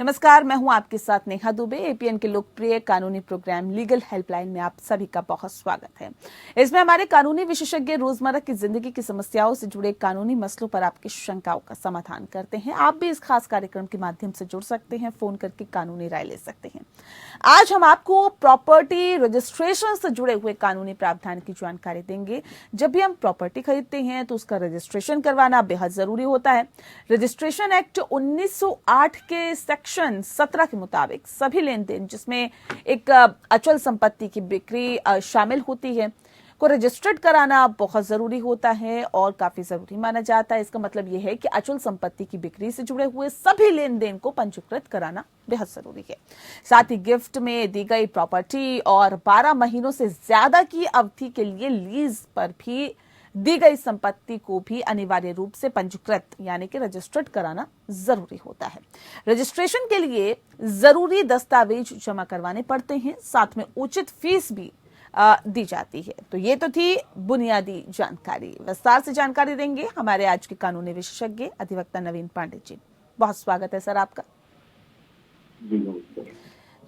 नमस्कार, मैं हूं आपके साथ नेहा दुबे। एपीएन के लोकप्रिय कानूनी प्रोग्राम लीगल हेल्पलाइन में आप सभी का बहुत स्वागत है। इसमें हमारे कानूनी विशेषज्ञ रोजमर्रा की जिंदगी की समस्याओं से जुड़े कानूनी मसलों पर आपकी शंकाओं का समाधान करते हैं। आप भी इस खास कार्यक्रम के माध्यम से जुड़ सकते हैं, फोन करके कानूनी राय ले सकते हैं। आज हम आपको प्रॉपर्टी रजिस्ट्रेशन से जुड़े हुए कानूनी प्रावधान की जानकारी देंगे। जब भी हम प्रॉपर्टी खरीदते हैं तो उसका रजिस्ट्रेशन करवाना बेहद जरूरी होता है। रजिस्ट्रेशन एक्ट 1908 के सेक्शन 17 के मुताबिक सभी लेन देन जिसमें एक अचल संपत्ति की बिक्री शामिल होती है को रजिस्टर्ड कराना बहुत जरूरी होता है और काफी जरूरी माना जाता है। इसका मतलब यह है कि अचल संपत्ति की बिक्री से जुड़े हुए सभी लेन देन को पंजीकृत कराना बेहद जरूरी है। साथ ही गिफ्ट में दी गई प्रॉपर्टी और 12 महीनों से ज्यादा की अवधि के लिए लीज पर भी दी गई संपत्ति को भी अनिवार्य रूप से पंजीकृत यानी कि रजिस्टर्ड कराना जरूरी होता है। रजिस्ट्रेशन के लिए जरूरी दस्तावेज जमा करवाने पड़ते हैं, साथ में उचित फीस भी दी जाती है। तो ये तो थी बुनियादी जानकारी। विस्तार से जानकारी देंगे हमारे आज के कानूनी विशेषज्ञ अधिवक्ता नवीन पांडे जी। बहुत स्वागत है सर आपका।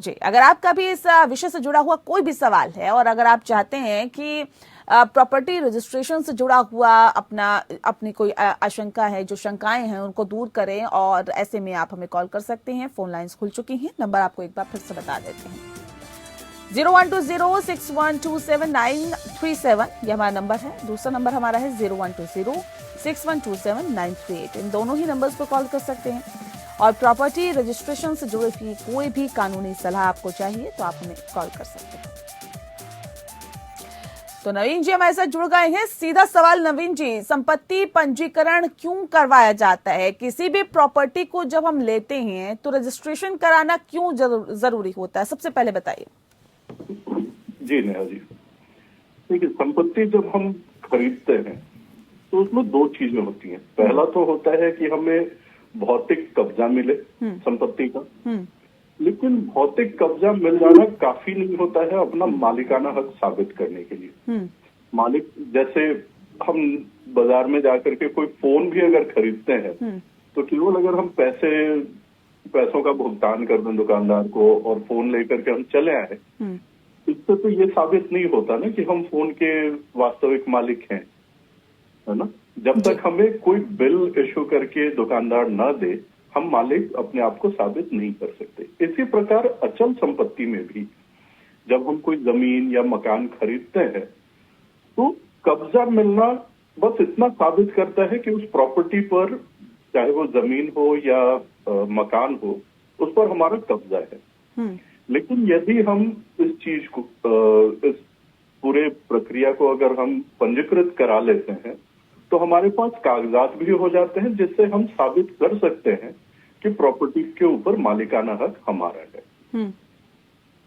जी, अगर आपका भी इस विषय से जुड़ा हुआ कोई भी सवाल है और अगर आप चाहते हैं कि प्रॉपर्टी रजिस्ट्रेशन से जुड़ा हुआ अपनी कोई आशंका है, जो शंकाएं हैं उनको दूर करें, और ऐसे में आप हमें कॉल कर सकते हैं। फोन लाइंस खुल चुकी हैं। नंबर आपको एक बार फिर से बता देते हैं, 012061273937 ये हमारा नंबर है। दूसरा नंबर हमारा है 012061273938। इन दोनों ही नंबर्स पर कॉल कर सकते हैं। और प्रॉपर्टी रजिस्ट्रेशन से जुड़ी हुई कोई भी कानूनी सलाह आपको चाहिए तो आप हमें कॉल कर सकते हैं। तो नवीन जी हमारे साथ जुड़ गए हैं। सीधा सवाल नवीन जी, संपत्ति पंजीकरण क्यों करवाया जाता है? किसी भी प्रॉपर्टी को जब हम लेते हैं तो रजिस्ट्रेशन कराना क्यों जरूरी होता है? सबसे पहले बताइए। जी नेहा जी, देखिए, संपत्ति जब हम खरीदते हैं तो उसमें दो चीजें होती हैं। पहला तो होता है कि हमें भौतिक कब्जा मिले संपत्ति का, लेकिन भौतिक कब्जा मिल जाना काफी नहीं होता है अपना मालिकाना हक साबित करने के लिए। मालिक, जैसे हम बाजार में जाकर के कोई फोन भी अगर खरीदते हैं तो केवल अगर हम पैसों का भुगतान कर दें दुकानदार को और फोन लेकर के हम चले आए, इससे तो ये साबित नहीं होता ना कि हम फोन के वास्तविक मालिक हैं, है ना। जब तक हमें कोई बिल इशू करके दुकानदार न दे, हम मालिक अपने आप को साबित नहीं कर सकते। इसी प्रकार अचल संपत्ति में भी जब हम कोई जमीन या मकान खरीदते हैं तो कब्जा मिलना बस इतना साबित करता है कि उस प्रॉपर्टी पर, चाहे वो जमीन हो या मकान हो, उस पर हमारा कब्जा है। लेकिन यदि हम इस चीज को, इस पूरे प्रक्रिया को अगर हम पंजीकृत करा लेते हैं तो हमारे पास कागजात भी हो जाते हैं जिससे हम साबित कर सकते हैं कि प्रॉपर्टी के ऊपर मालिकाना हक हमारा है।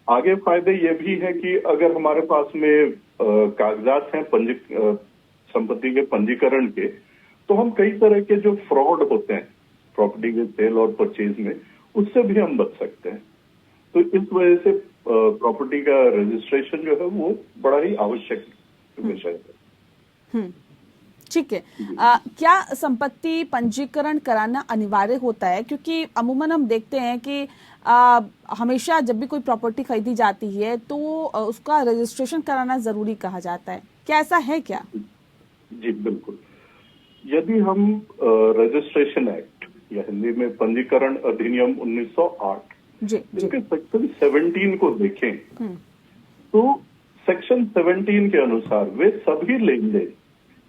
आगे फायदे ये भी है कि अगर हमारे पास में कागजात हैं संपत्ति के पंजीकरण के, तो हम कई तरह के जो फ्रॉड होते हैं प्रॉपर्टी के सेल और परचेज में, उससे भी हम बच सकते हैं। तो इस वजह से प्रॉपर्टी का रजिस्ट्रेशन जो है वो बड़ा ही आवश्यक विषय है। ठीक है। क्या संपत्ति पंजीकरण कराना अनिवार्य होता है? क्योंकि अमूमन हम देखते हैं कि हमेशा जब भी कोई प्रॉपर्टी खरीदी जाती है तो उसका रजिस्ट्रेशन कराना जरूरी कहा जाता है। क्या ऐसा है क्या? जी बिल्कुल। यदि हम रजिस्ट्रेशन एक्ट या हिंदी में पंजीकरण अधिनियम 1908 इसके सेक्शन 17 को देखें तो सेक्शन 17 के अनुसार वे सभी लेन देन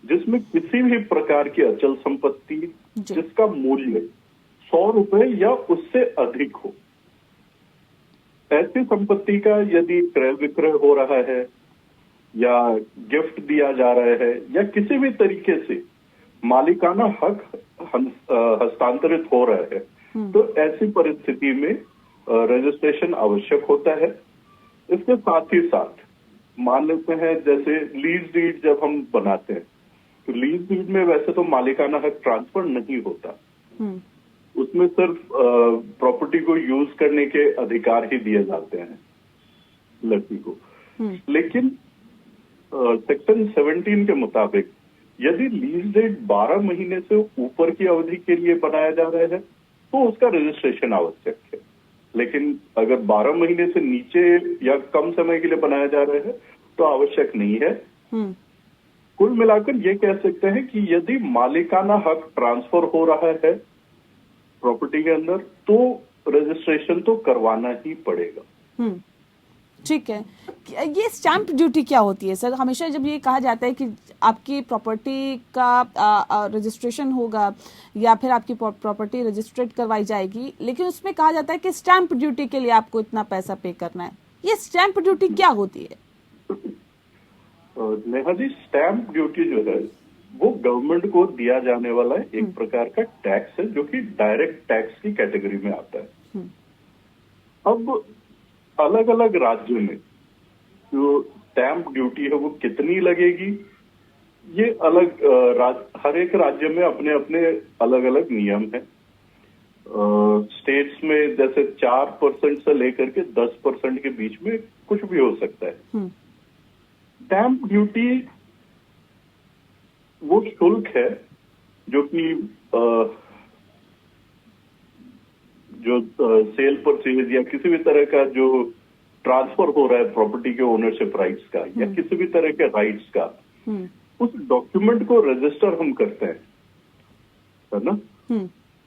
जिसमें किसी भी प्रकार की अचल संपत्ति जिसका मूल्य 100 रुपए या उससे अधिक हो, ऐसी संपत्ति का यदि क्रय विक्रय हो रहा है या गिफ्ट दिया जा रहा है या किसी भी तरीके से मालिकाना हक हस्तांतरित हो रहा है, तो ऐसी परिस्थिति में रजिस्ट्रेशन आवश्यक होता है। इसके साथ ही साथ मान लेते हैं जैसे लीज डीड जब हम बनाते हैं तो लीज डीड में वैसे तो मालिकाना हक ट्रांसफर नहीं होता, उसमें सिर्फ प्रॉपर्टी को यूज करने के अधिकार ही दिए जाते हैं लड़की को। लेकिन सेक्शन 17 के मुताबिक यदि लीज डेट 12 महीने से ऊपर की अवधि के लिए बनाया जा रहा है तो उसका रजिस्ट्रेशन आवश्यक है। लेकिन अगर 12 महीने से नीचे या कम समय के लिए बनाया जा रहा है तो आवश्यक नहीं है। कुल मिलाकर ये कह सकते हैं कि यदि मालिकाना हक ट्रांसफर हो रहा है प्रॉपर्टी के अंदर तो रजिस्ट्रेशन तो करवाना ही पड़ेगा। ठीक है। ये स्टैंप ड्यूटी क्या होती है सर? हमेशा जब ये कहा जाता है कि आपकी प्रॉपर्टी का रजिस्ट्रेशन होगा या फिर आपकी प्रॉपर्टी रजिस्ट्रेट करवाई जाएगी, लेकिन उसमें कहा जाता है कि स्टैंप ड्यूटी के लिए आपको इतना पैसा पे करना है। ये स्टैंप ड्यूटी क्या होती है? नेहा जी, स्टैंप ड्यूटी जो है वो गवर्नमेंट को दिया जाने वाला एक प्रकार का टैक्स है जो कि डायरेक्ट टैक्स की कैटेगरी में आता है। अब अलग अलग राज्य में जो स्टैंप ड्यूटी है वो कितनी लगेगी, ये अलग हर एक राज्य में अपने अपने अलग अलग नियम है। स्टेट्स में जैसे 4% से लेकर के 10% के बीच में कुछ भी हो सकता है। स्टैंप ड्यूटी वो शुल्क है जो कि जो सेल परचेज या किसी भी तरह का जो ट्रांसफर हो रहा है प्रॉपर्टी के ओनरशिप राइट्स का या किसी भी तरह के राइट्स का, उस डॉक्यूमेंट को रजिस्टर हम करते हैं, है ना।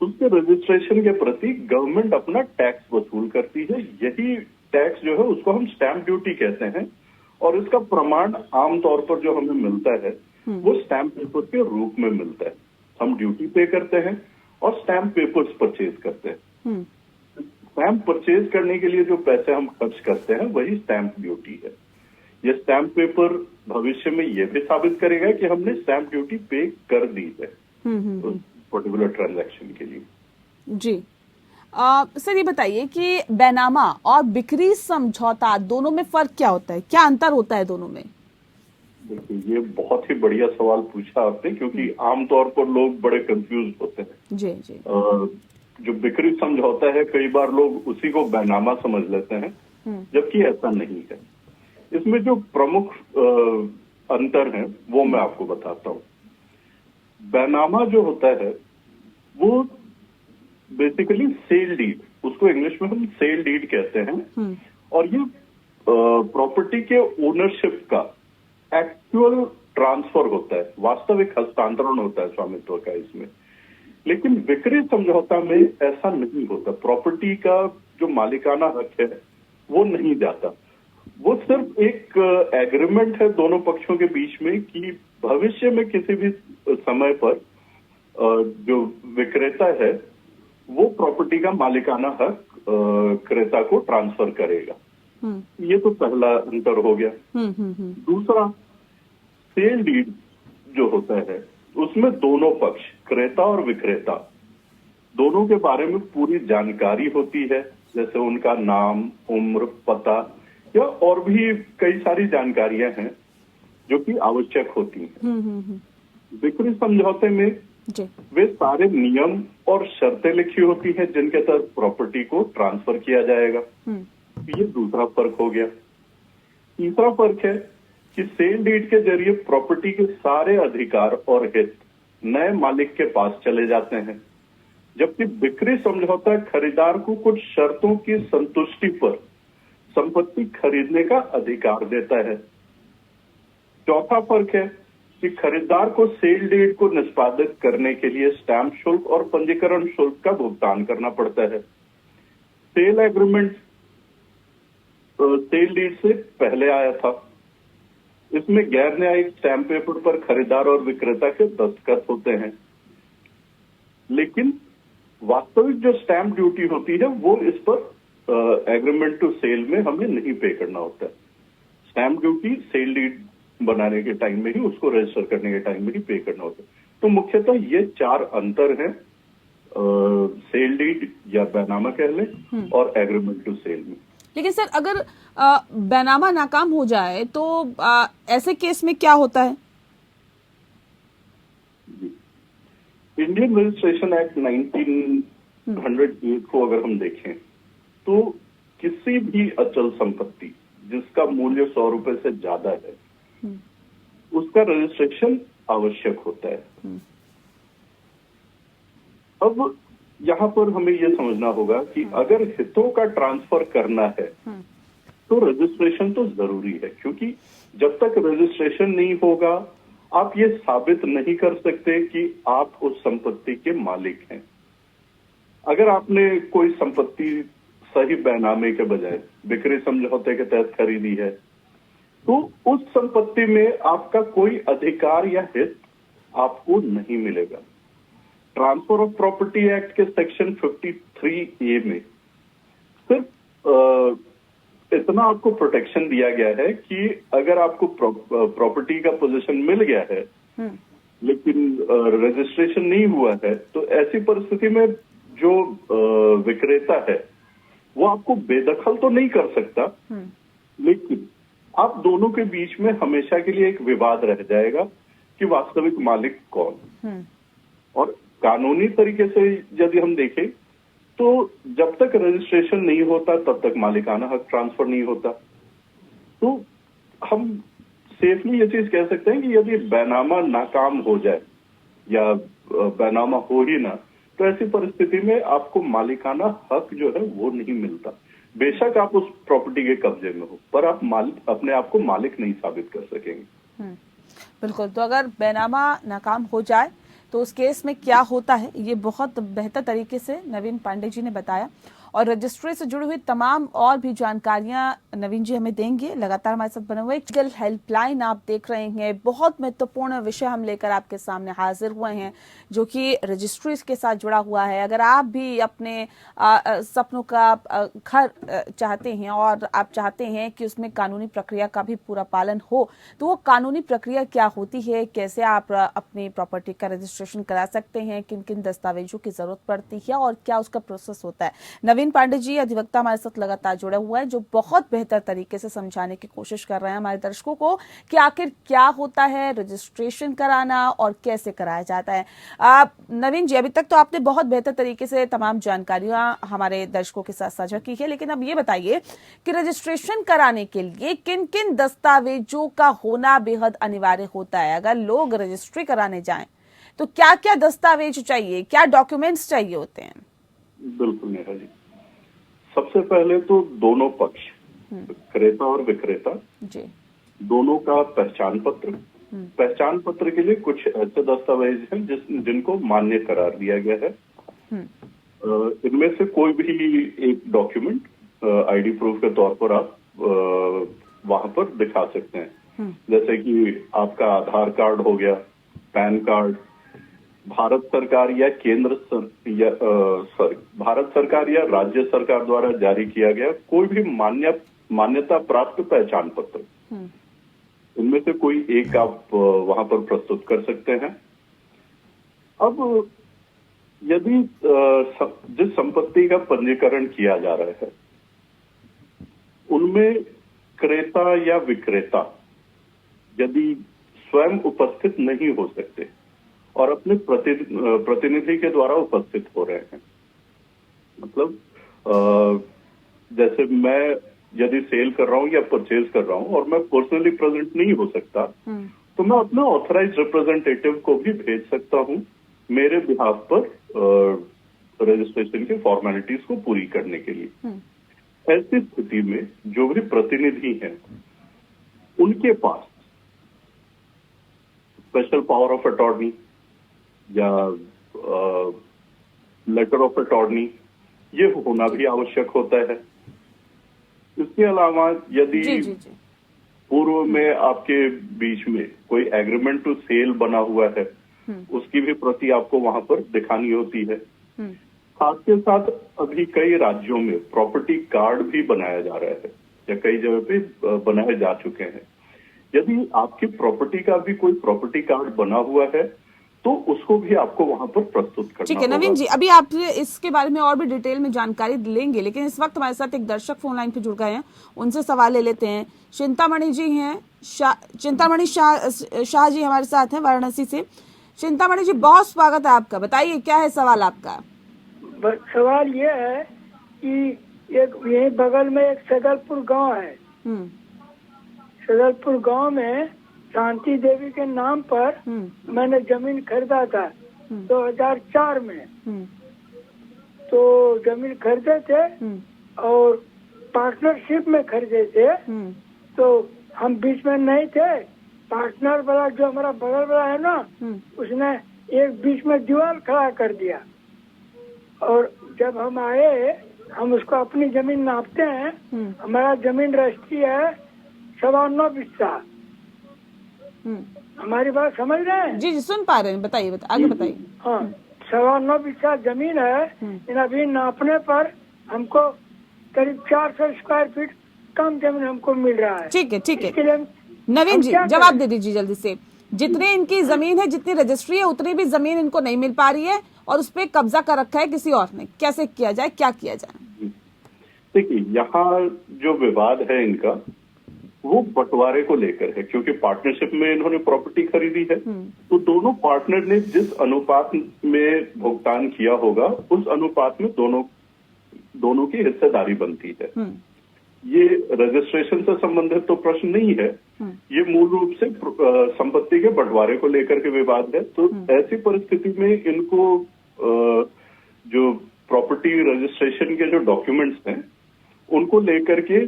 उसके रजिस्ट्रेशन के प्रति गवर्नमेंट अपना टैक्स वसूल करती है। यही टैक्स जो है उसको हम स्टैंप ड्यूटी कहते हैं और इसका प्रमाण आमतौर पर जो हमें मिलता है वो स्टैंप पेपर के रूप में मिलता है। हम ड्यूटी पे करते हैं और स्टैंप पेपर्स परचेज करते हैं। स्टैंप परचेज करने के लिए जो पैसे हम खर्च करते हैं वही स्टैंप ड्यूटी है। ये स्टैंप पेपर भविष्य में ये भी साबित करेगा कि हमने स्टैंप ड्यूटी पे कर दी है पर्टिकुलर ट्रांजैक्शन के लिए। जी सर, ये बताइए कि बैनामा और बिक्री समझौता दोनों में फर्क क्या होता है? क्या अंतर होता है दोनों में? देखिए, ये बहुत ही बढ़िया सवाल पूछा आपने, क्योंकि आमतौर पर लोग बड़े कंफ्यूज होते हैं। जी जी। जो बिक्री समझौता है कई बार लोग उसी को बैनामा समझ लेते हैं, जबकि ऐसा नहीं है। इसमें जो प्रमुख अंतर है वो मैं आपको बताता हूँ। बैनामा जो होता है वो बेसिकली सेल डीड, उसको इंग्लिश में हम सेल डीड कहते हैं, और ये प्रॉपर्टी के ओनरशिप का एक्चुअल ट्रांसफर होता है, वास्तविक हस्तांतरण होता है स्वामित्व का इसमें। लेकिन बिक्री समझौता में ऐसा नहीं होता। प्रॉपर्टी का जो मालिकाना हक है वो नहीं जाता। वो सिर्फ एक एग्रीमेंट है दोनों पक्षों के बीच में कि भविष्य में किसी भी समय पर जो विक्रेता है वो प्रॉपर्टी का मालिकाना हक क्रेता को ट्रांसफर करेगा। ये तो पहला अंतर हो गया। दूसरा, सेल डीड जो होता है उसमें दोनों पक्ष, क्रेता और विक्रेता, दोनों के बारे में पूरी जानकारी होती है, जैसे उनका नाम, उम्र, पता या और भी कई सारी जानकारियां हैं जो कि आवश्यक होती हैं। बिक्री समझौते में वे सारे नियम और शर्तें लिखी होती हैं जिनके तहत प्रॉपर्टी को ट्रांसफर किया जाएगा। ये दूसरा फर्क हो गया। तीसरा फर्क है कि सेल डीड के जरिए प्रॉपर्टी के सारे अधिकार और हित नए मालिक के पास चले जाते हैं, जबकि बिक्री समझौता खरीदार को कुछ शर्तों की संतुष्टि पर संपत्ति खरीदने का अधिकार देता है। चौथा फर्क है कि खरीदार को सेल डीड को निष्पादित करने के लिए स्टैंप शुल्क और पंजीकरण शुल्क का भुगतान करना पड़ता है। सेल एग्रीमेंट सेल डीड से पहले आया था। इसमें गैर न्यायिक स्टैंप पेपर पर खरीदार और विक्रेता के दस्तखत होते हैं, लेकिन वास्तविक जो स्टैंप ड्यूटी होती है वो इस पर एग्रीमेंट टू सेल में हमें नहीं पे करना होता है। स्टैंप ड्यूटी सेल डीड बनाने के टाइम में ही, उसको रजिस्टर करने के टाइम में ही पे करना होता है। तो मुख्यतः ये चार अंतर हैं सेल डीड या बैनामा कह लें और एग्रीमेंट टू सेल में। लेकिन सर, अगर बैनामा नाकाम हो जाए तो ऐसे केस में क्या होता है? इंडियन रजिस्ट्रेशन एक्ट 1908 को अगर हम देखें तो किसी भी अचल संपत्ति जिसका मूल्य 100 रुपए से ज्यादा है उसका रजिस्ट्रेशन आवश्यक होता है। अब यहाँ पर हमें ये समझना होगा कि अगर हितों का ट्रांसफर करना है तो रजिस्ट्रेशन तो जरूरी है, क्योंकि जब तक रजिस्ट्रेशन नहीं होगा आप ये साबित नहीं कर सकते कि आप उस संपत्ति के मालिक हैं। अगर आपने कोई संपत्ति सही बैनामे के बजाय बिक्री समझौते के तहत खरीदी है तो उस संपत्ति में आपका कोई अधिकार या हित आपको नहीं मिलेगा। ट्रांसफर ऑफ प्रॉपर्टी एक्ट के सेक्शन 53A में सिर्फ इतना आपको प्रोटेक्शन दिया गया है कि अगर आपको प्रॉपर्टी का पोजीशन मिल गया है लेकिन रजिस्ट्रेशन नहीं हुआ है तो ऐसी परिस्थिति में जो विक्रेता है वो आपको बेदखल तो नहीं कर सकता, लेकिन आप दोनों के बीच में हमेशा के लिए एक विवाद रह जाएगा कि वास्तविक मालिक कौन। और कानूनी तरीके से यदि हम देखें तो जब तक रजिस्ट्रेशन नहीं होता तब तक मालिकाना हक ट्रांसफर नहीं होता। तो हम सेफली ये चीज कह सकते हैं कि यदि बैनामा नाकाम हो जाए या बैनामा हो ही ना तो ऐसी परिस्थिति में आपको मालिकाना हक जो है वो नहीं मिलता। बेशक आप उस प्रॉपर्टी के कब्जे में हो पर आप अपने आप को मालिक नहीं साबित कर सकेंगे। बिल्कुल। तो अगर बैनामा नाकाम हो जाए तो उस केस में क्या होता है ये बहुत बेहतर तरीके से नवीन पांडे जी ने बताया, और रजिस्ट्री से जुड़ी हुई तमाम और भी जानकारियां नवीन जी हमें देंगे। लगातार हमारे साथ बने हुए लीगल हेल्पलाइन आप देख रहे हैं। बहुत महत्वपूर्ण विषय हम लेकर आपके सामने हाजिर हुए हैं जो कि रजिस्ट्री के साथ जुड़ा हुआ है। अगर आप भी अपने सपनों का घर चाहते हैं और आप चाहते हैं कि उसमें कानूनी प्रक्रिया का भी पूरा पालन हो तो वो कानूनी प्रक्रिया क्या होती है, कैसे आप अपनी प्रॉपर्टी का रजिस्ट्रेशन करा सकते हैं, किन किन दस्तावेजों की जरूरत पड़ती है और क्या उसका प्रोसेस होता है। नवीन पांडे जी अधिवक्ता हमारे साथ लगातार जुड़े हुए हैं जो बहुत बेहतर तरीके से समझाने की कोशिश कर रहे हैं हमारे दर्शकों को कि आखिर क्या होता है रजिस्ट्रेशन कराना और कैसे कराया जाता है। नवीन जी, अभी तक तो आपने बहुत बेहतर तरीके से तमाम जानकारियां हमारे दर्शकों के साथ साझा की है, लेकिन अब ये बताइए कि रजिस्ट्रेशन कराने के लिए किन किन दस्तावेजों का होना बेहद अनिवार्य होता है। अगर लोग रजिस्ट्री कराने जाएं तो क्या क्या दस्तावेज चाहिए, क्या डॉक्यूमेंट्स चाहिए होते हैं? बिल्कुल नेहा जी, सबसे पहले तो दोनों पक्ष क्रेता और विक्रेता जी दोनों का पहचान पत्र। पहचान पत्र के लिए कुछ ऐसे दस्तावेज हैं जिनको मान्य करार दिया गया है। इनमें से कोई भी एक डॉक्यूमेंट आईडी प्रूफ के तौर पर आप वहां पर दिखा सकते हैं, जैसे कि आपका आधार कार्ड हो गया, पैन कार्ड, भारत सरकार या भारत सरकार या राज्य सरकार द्वारा जारी किया गया कोई भी मान्यता प्राप्त पहचान पत्र, इनमें से कोई एक आप वहां पर प्रस्तुत कर सकते हैं। अब यदि जिस संपत्ति का पंजीकरण किया जा रहा है उनमें क्रेता या विक्रेता यदि स्वयं उपस्थित नहीं हो सकते और अपने प्रतिनिधि के द्वारा उपस्थित हो रहे हैं, मतलब जैसे मैं यदि सेल कर रहा हूं या परचेज कर रहा हूं और मैं पर्सनली प्रेजेंट नहीं हो सकता तो मैं अपने ऑथराइज्ड रिप्रेजेंटेटिव को भी भेज सकता हूं मेरे बिहाफ पर रजिस्ट्रेशन की फॉर्मेलिटीज को पूरी करने के लिए। ऐसी स्थिति में जो भी प्रतिनिधि हैं उनके पास स्पेशल पावर ऑफ अटॉर्नी या लेटर ऑफ अटॉर्नी ये होना भी आवश्यक होता है। इसके अलावा यदि पूर्व में आपके बीच में कोई एग्रीमेंट टू सेल बना हुआ है उसकी भी प्रति आपको वहां पर दिखानी होती है। साथ के साथ अभी कई राज्यों में प्रॉपर्टी कार्ड भी बनाया जा रहा है या कई जगह पे बनाए जा चुके हैं। यदि आपकी प्रॉपर्टी का भी कोई प्रॉपर्टी कार्ड बना हुआ है तो उसको भी आपको वहां पर प्रस्तुत करना होगा। ठीक है नवीन जी, अभी आप इसके बारे में और भी डिटेल में जानकारी लेंगे, लेकिन इस वक्त हमारे साथ एक दर्शक फोन लाइन पे जुड़ गए हैं, उनसे सवाल ले लेते हैं। चिंतामणि जी हैं, चिंतामणि शाह जी हमारे साथ हैं वाराणसी से। चिंतामणि जी, बहुत स्वागत है आपका, बताइए क्या है सवाल आपका? सवाल ये है कि एक यही बगल में एक सदलपुर गांव है, सदलपुर गांव में शांति देवी के नाम पर मैंने जमीन खरीदा था 2004 में। तो जमीन खरीदे थे और पार्टनरशिप में खरीदे थे। तो हम बीच में नहीं थे। पार्टनर वाला जो हमारा बगल वाला है ना, उसने एक बीच में दीवार खड़ा कर दिया। और जब हम आए, हम उसको अपनी जमीन नापते हैं। हमारा जमीन रजिस्ट्री है 9.25 बिस्सा। हमारी बात समझ रहे हैं? जी जी, सुन पा रहे हैं, बताइए आगे बताइए। हाँ, 9.25 बिस्सा जमीन है। अभी नापने पर हमको करीब 400 स्क्वायर फीट कम जमीन हमको मिल रहा है। ठीक है ठीक इसके है, लिए नवीन जी क्या जवाब करें? दे दीजिए जल्दी से। जितनी इनकी जमीन है, जितनी रजिस्ट्री है, उतनी भी जमीन इनको नहीं मिल पा रही है और उस पर कब्जा कर रखा है किसी और ने। कैसे किया जाए, क्या किया जाए? देखिए, यहाँ जो विवाद है इनका, वो बंटवारे को लेकर है, क्योंकि पार्टनरशिप में इन्होंने प्रॉपर्टी खरीदी है। तो दोनों पार्टनर ने जिस अनुपात में भुगतान किया होगा, उस अनुपात में दोनों की हिस्सेदारी बनती है। ये रजिस्ट्रेशन से संबंधित तो प्रश्न नहीं है, ये मूल रूप से संपत्ति के बंटवारे को लेकर के विवाद है। तो ऐसी परिस्थिति में इनको जो प्रॉपर्टी रजिस्ट्रेशन के जो डॉक्यूमेंट्स हैं, उनको लेकर के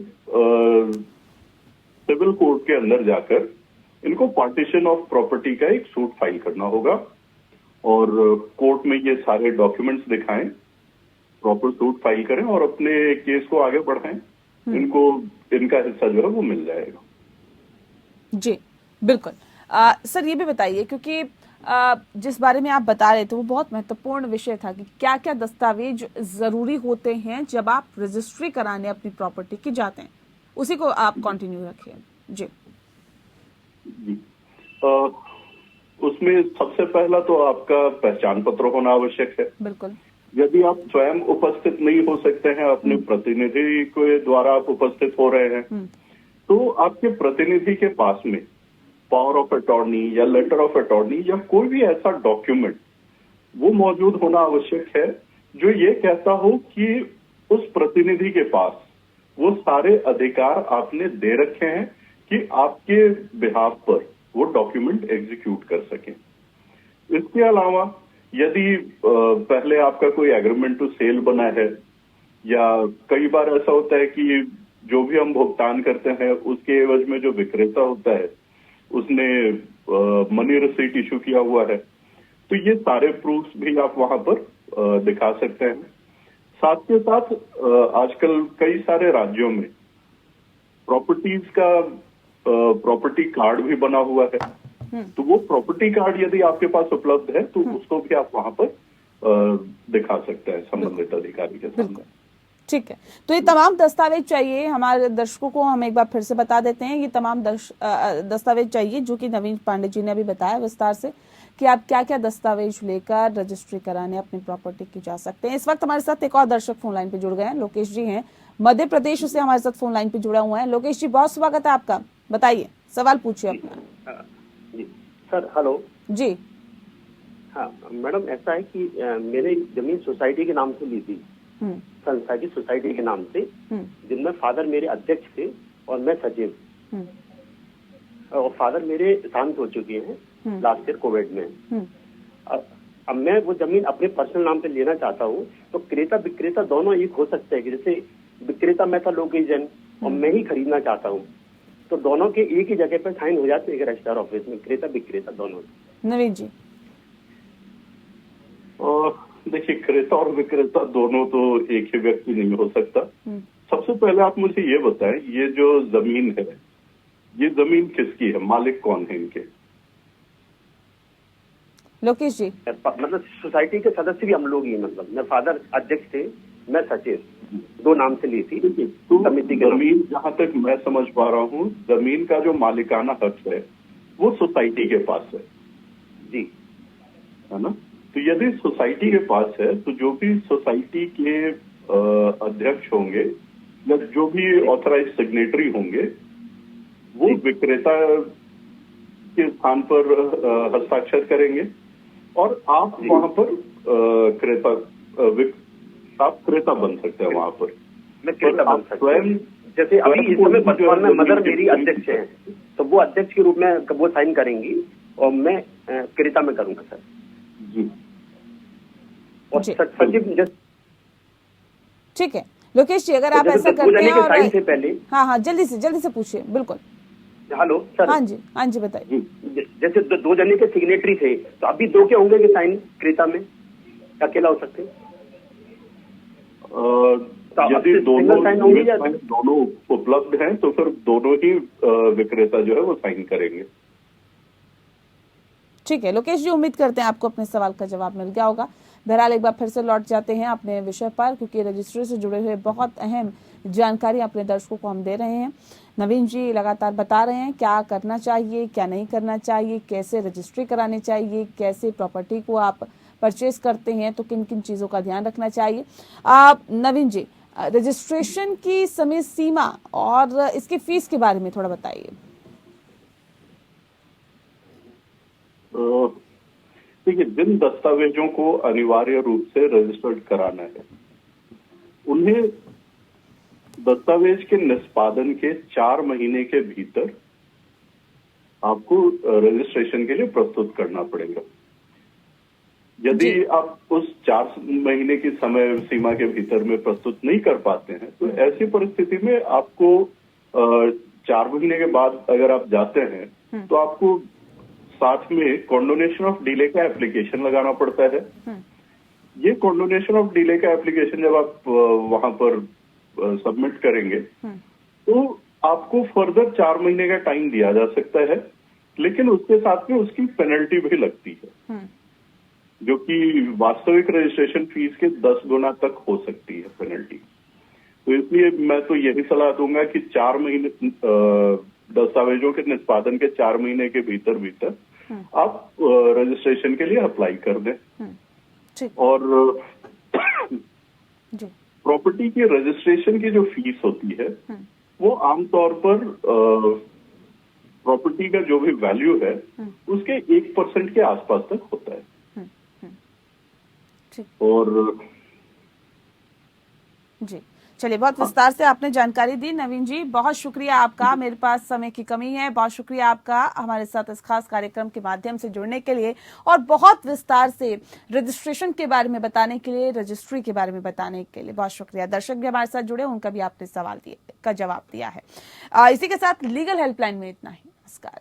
सिविल कोर्ट के अंदर जाकर इनको पार्टीशन ऑफ प्रॉपर्टी का एक सूट फाइल करना होगा और कोर्ट में ये सारे डॉक्यूमेंट्स दिखाएं, प्रॉपर सूट फाइल करें और अपने केस को आगे बढ़ाएं। इनको इनका हिस्सा जो है वो मिल जाएगा। जी बिल्कुल। सर ये भी बताइए, क्योंकि जिस बारे में आप बता रहे थे वो बहुत महत्वपूर्ण विषय था कि क्या क्या दस्तावेज जरूरी होते हैं जब आप रजिस्ट्री कराने अपनी प्रॉपर्टी की जाते हैं। उसी को आप कंटिन्यू रखिए। जी जी, उसमें सबसे पहला तो आपका पहचान पत्र होना आवश्यक है। बिल्कुल। यदि आप स्वयं उपस्थित नहीं हो सकते हैं, अपने प्रतिनिधि के द्वारा आप उपस्थित हो रहे हैं, तो आपके प्रतिनिधि के पास में पावर ऑफ अटॉर्नी या लेटर ऑफ अटॉर्नी या कोई भी ऐसा डॉक्यूमेंट वो मौजूद होना आवश्यक है जो ये कहता हो कि उस प्रतिनिधि के पास वो सारे अधिकार आपने दे रखे हैं कि आपके बिहाफ पर वो डॉक्यूमेंट एग्जीक्यूट कर सकें। इसके अलावा यदि पहले आपका कोई एग्रीमेंट टू सेल बना है, या कई बार ऐसा होता है कि जो भी हम भुगतान करते हैं उसके एवज में जो विक्रेता होता है उसने मनी रिसीट इशू किया हुआ है, तो ये सारे प्रूफ्स भी आप वहां पर दिखा सकते हैं। साथ के साथ आजकल कई सारे राज्यों में प्रॉपर्टीज का प्रॉपर्टी कार्ड भी बना हुआ है, तो वो प्रॉपर्टी कार्ड यदि आपके पास उपलब्ध है तो उसको भी आप वहां पर दिखा सकते हैं संबंधित अधिकारी के सामने। ठीक है, तो ये तमाम दस्तावेज चाहिए। हमारे दर्शकों को हम एक बार फिर से बता देते हैं, ये तमाम दस्तावेज चाहिए जो कि नवीन पांडे जी ने अभी बताया विस्तार से कि आप क्या क्या दस्तावेज लेकर रजिस्ट्री कराने अपनी प्रॉपर्टी की जा सकते हैं। इस वक्त हमारे साथ एक और दर्शक फोन लाइन पे जुड़ गए हैं, लोकेश जी हैं मध्य प्रदेश से हमारे साथ फोन लाइन पे जुड़ा हुआ है। लोकेश जी बहुत स्वागत है आपका, बताइए सवाल पूछिए अपना। जी सर, हेलो जी। हाँ मैडम, ऐसा है कि मैंने जमीन सोसाइटी के नाम से ली थी, संस्था की सोसाइटी के नाम से, जिनमें फादर मेरे अध्यक्ष थे और मैं सचिव। और फादर मेरे शांत हो चुके हैं लास्ट ईयर कोविड में। अब मैं वो जमीन अपने पर्सनल नाम पे लेना चाहता हूँ, तो क्रेता विक्रेता दोनों एक हो सकते हैं कि जैसे विक्रेता मैं था लोकेशन और मैं ही खरीदना चाहता हूँ, तो दोनों के एक ही जगह पे साइन हो जाते हैं रजिस्ट्रार ऑफिस में, क्रेता विक्रेता दोनों। नवीन जी देखिए, क्रेता और विक्रेता दोनों तो एक ही व्यक्ति नहीं हो सकता। सबसे पहले आप मुझे ये बताएं, ये जो जमीन है, ये जमीन किसकी है, मालिक कौन है इनके? लोकेश जी मतलब सोसाइटी के सदस्य भी हम लोग ही, मतलब मैं फादर अध्यक्ष थे, मैं सचिव, दो नाम से ली थी। तो जमीन, जहां तक मैं समझ पा रहा हूँ, जमीन का जो मालिकाना हक है वो सोसाइटी के पास है जी, है ना? तो यदि सोसाइटी के पास है तो जो भी सोसाइटी के अध्यक्ष होंगे या जो भी ऑथराइज सिग्नेटरी होंगे वो विक्रेता के स्थान पर हस्ताक्षर करेंगे और आप वहां पर आप क्रेता बन सकते हैं वहां पर। मैं क्रेता बन सकता हूं। जैसे अभी इस समय वर्तमान में मदर मेरी अध्यक्ष है, तो वो अध्यक्ष के रूप में वो साइन करेंगी और मैं क्रेता में करूंगा सर जी। और सचिव ठीक है लोकेश जी, अगर आप तो ऐसा जैसे करते हैं के और साइन थे पहले। हाँ जल्दी से पूछिए, बिल्कुल। Hello sir. हाँ जी बताइए। जैसे दो जने के सिग्नेटरी थे, तो अभी 2 के होंगे कि साइन क्रेता में अकेला हो सकते हैं? यदि दोनों उपलब्ध हैं तो फिर दोनों ही विक्रेता जो है वो साइन करेंगे। ठीक है लोकेश जी, उम्मीद करते हैं आपको अपने सवाल का जवाब मिल गया होगा। बहरहाल एक बार फिर से लौट जाते हैं अपने विषय पर, क्योंकि रजिस्ट्री से जुड़े हुए बहुत अहम जानकारी अपने दर्शकों को हम दे रहे हैं। नवीन जी लगातार बता रहे हैं क्या करना चाहिए, क्या नहीं करना चाहिए, कैसे रजिस्ट्री करानी चाहिए, कैसे प्रॉपर्टी को आप परचेज करते हैं तो किन किन चीजों का ध्यान रखना चाहिए। नवीन जी, रजिस्ट्रेशन की समय सीमा और इसकी फीस के बारे में थोड़ा बताइए। देखिए, जिन दस्तावेजों को अनिवार्य रूप से रजिस्टर्ड कराना है, उन्हें दस्तावेज के निष्पादन के 4 महीने के भीतर आपको रजिस्ट्रेशन के लिए प्रस्तुत करना पड़ेगा। यदि आप उस 4 महीने की समय सीमा के भीतर में प्रस्तुत नहीं कर पाते हैं, तो ऐसी परिस्थिति में आपको 4 महीने के बाद अगर आप जाते हैं तो आपको साथ में कॉन्डोनेशन ऑफ डिले का एप्लीकेशन लगाना पड़ता है। ये कॉन्डोनेशन ऑफ डिले का एप्लीकेशन जब आप वहां पर सबमिट करेंगे तो आपको फर्दर 4 महीने का टाइम दिया जा सकता है, लेकिन उसके साथ में उसकी पेनल्टी भी लगती है, जो कि वास्तविक रजिस्ट्रेशन फीस के 10 गुना तक हो सकती है पेनल्टी। तो इसलिए मैं तो यही सलाह दूंगा कि 4 महीने दस्तावेजों के निष्पादन के 4 महीने के भीतर आप रजिस्ट्रेशन के लिए अप्लाई कर दें। और प्रॉपर्टी की रजिस्ट्रेशन की जो फीस होती है वो आमतौर पर प्रॉपर्टी का जो भी वैल्यू है उसके 1% के आसपास तक होता है। और जी चलिए, बहुत विस्तार से आपने जानकारी दी नवीन जी, बहुत शुक्रिया आपका। मेरे पास समय की कमी है, बहुत शुक्रिया आपका हमारे साथ इस खास कार्यक्रम के माध्यम से जुड़ने के लिए और बहुत विस्तार से रजिस्ट्रेशन के बारे में बताने के लिए, रजिस्ट्री के बारे में बताने के लिए बहुत शुक्रिया। दर्शक भी हमारे साथ जुड़े, उनका भी आपने सवाल का जवाब दिया है। इसी के साथ लीगल हेल्पलाइन में इतना ही। नमस्कार।